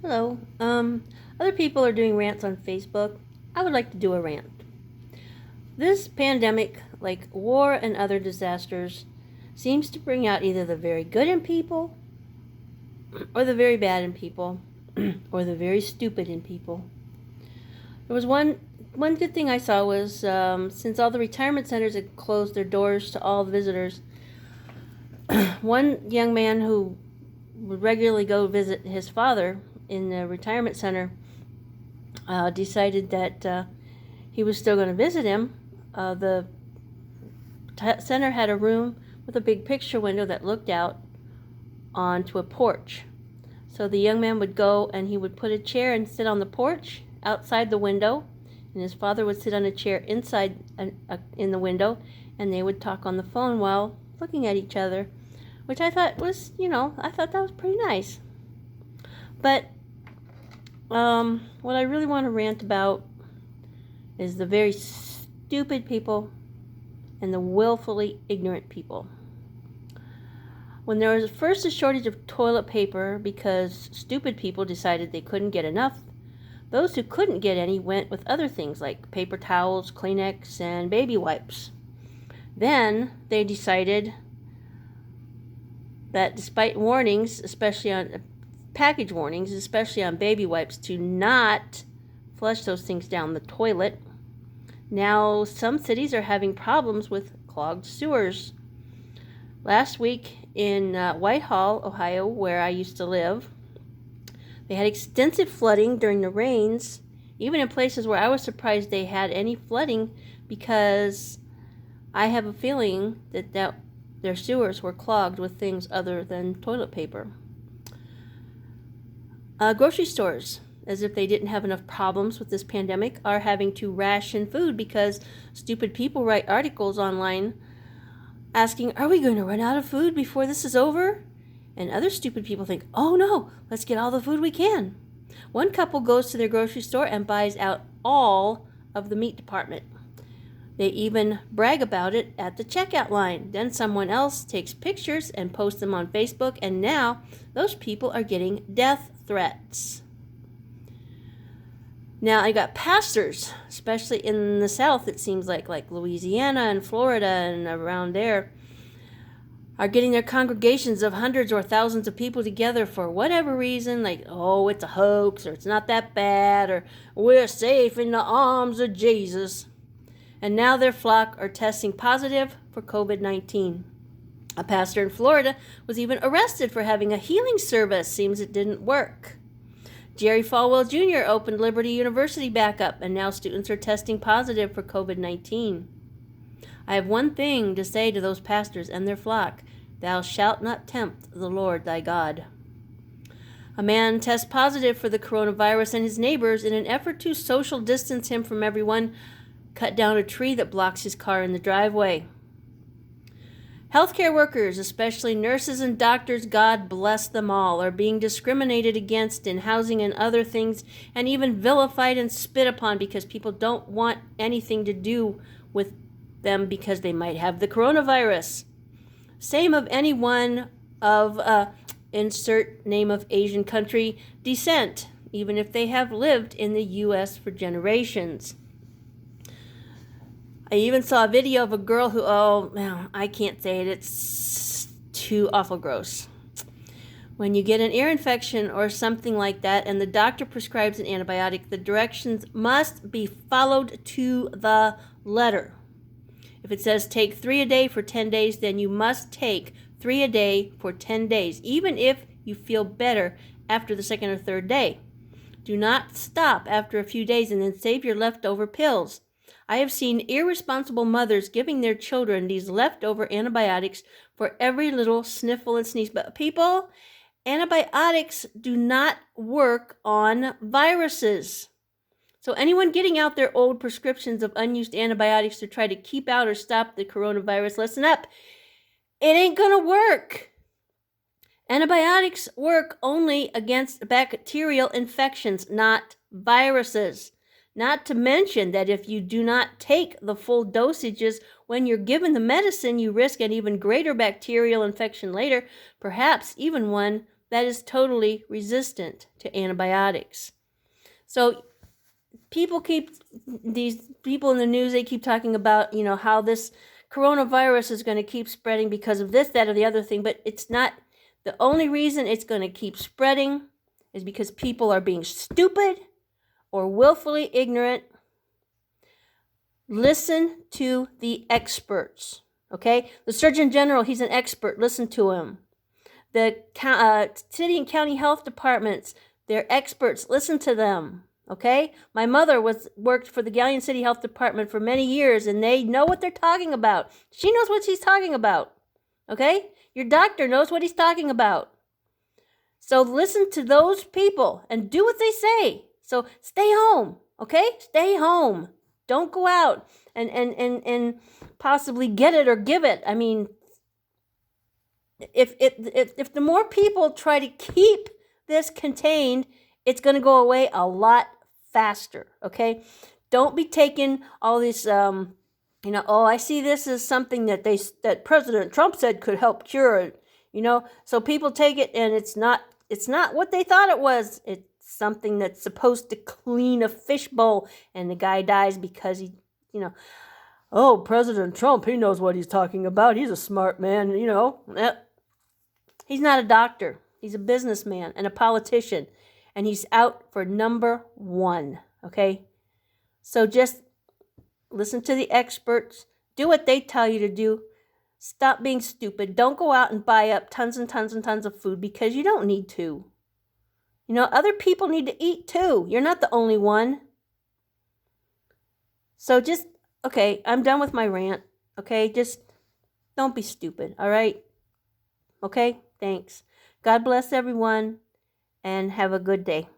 Hello. Other people are doing rants on Facebook. I would like to do a rant. This pandemic, like war and other disasters, seems to bring out either the very good in people, or the very bad in people, or the very stupid in people. There was one good thing I saw was since all the retirement centers had closed their doors to all visitors, one young man who would regularly go visit his father in the retirement center decided that he was still going to visit him. The center had a room with a big picture window that looked out onto a porch. So the young man would go and he would put a chair and sit on the porch outside the window, and his father would sit on a chair inside in the window, and they would talk on the phone while looking at each other, which I thought was, I thought that was pretty nice. But what I really want to rant about is the very stupid people and the willfully ignorant people. When there was first a shortage of toilet paper because stupid people decided they couldn't get enough, those who couldn't get any went with other things like paper towels, Kleenex, and baby wipes. Then they decided that despite warnings, especially on package warnings, especially on baby wipes, to not flush those things down the toilet, now some cities are having problems with clogged sewers. Last week in Whitehall, Ohio, where I used to live, they had extensive flooding during the rains, even in places where I was surprised they had any flooding, because I have a feeling that their sewers were clogged with things other than toilet paper. Grocery stores, as if they didn't have enough problems with this pandemic, are having to ration food because stupid people write articles online asking, are we going to run out of food before this is over? And other stupid people think, oh no, let's get all the food we can. One couple goes to their grocery store and buys out all of the meat department. They even brag about it at the checkout line. Then someone else takes pictures and posts them on Facebook, and now those people are getting death threats. Now, I got pastors, especially in the South, it seems like Louisiana and Florida and around there, are getting their congregations of hundreds or thousands of people together for whatever reason, like, oh, it's a hoax, or it's not that bad, or we're safe in the arms of Jesus. And now their flock are testing positive for COVID-19. A pastor in Florida was even arrested for having a healing service. Seems it didn't work. Jerry Falwell Jr. opened Liberty University back up, and now students are testing positive for COVID-19. I have one thing to say to those pastors and their flock: thou shalt not tempt the Lord thy God. A man tests positive for the coronavirus, and his neighbors, in an effort to social distance him from everyone, cut down a tree that blocks his car in the driveway. Healthcare workers, especially nurses and doctors, God bless them all, are being discriminated against in housing and other things, and even vilified and spit upon because people don't want anything to do with them because they might have the coronavirus. Same of anyone of insert name of Asian country descent, even if they have lived in the U.S. for generations. I even saw a video of a girl who, I can't say it, it's too awful gross. When you get an ear infection or something like that and the doctor prescribes an antibiotic, the directions must be followed to the letter. If it says take 3 a day for 10 days, then you must take 3 a day for 10 days, even if you feel better after the second or third day. Do not stop after a few days and then save your leftover pills. I have seen irresponsible mothers giving their children these leftover antibiotics for every little sniffle and sneeze. But people, antibiotics do not work on viruses. So anyone getting out their old prescriptions of unused antibiotics to try to keep out or stop the coronavirus, listen up. It ain't gonna work. Antibiotics work only against bacterial infections, not viruses. Not to mention that if you do not take the full dosages when you're given the medicine, you risk an even greater bacterial infection later, perhaps even one that is totally resistant to antibiotics. So these people in the news, they keep talking about, how this coronavirus is going to keep spreading because of this, that, or the other thing, but it's not. The only reason it's going to keep spreading is because people are being stupid or willfully ignorant. Listen to the experts, okay? The Surgeon General, he's an expert. Listen to him. The city and county health departments, they're experts. Listen to them, okay? My mother worked for the Galleon City Health Department for many years, and they know what they're talking about. She knows what she's talking about, okay? Your doctor knows what he's talking about. So listen to those people and do what they say. So stay home, okay? Stay home. Don't go out and possibly get it or give it. I mean, if the more people try to keep this contained, it's going to go away a lot faster, okay? Don't be taking all this, I see this as something that President Trump said could help cure it, So people take it, and it's not what they thought it was. It's something that's supposed to clean a fishbowl, and the guy dies because he, oh, President Trump, he knows what he's talking about. He's a smart man, He's not a doctor. He's a businessman and a politician, and he's out for number one, okay? So just listen to the experts. Do what they tell you to do. Stop being stupid. Don't go out and buy up tons and tons and tons of food because you don't need to. Other people need to eat too. You're not the only one. So okay, I'm done with my rant. Okay, just don't be stupid, all right? Okay, thanks. God bless everyone, and have a good day.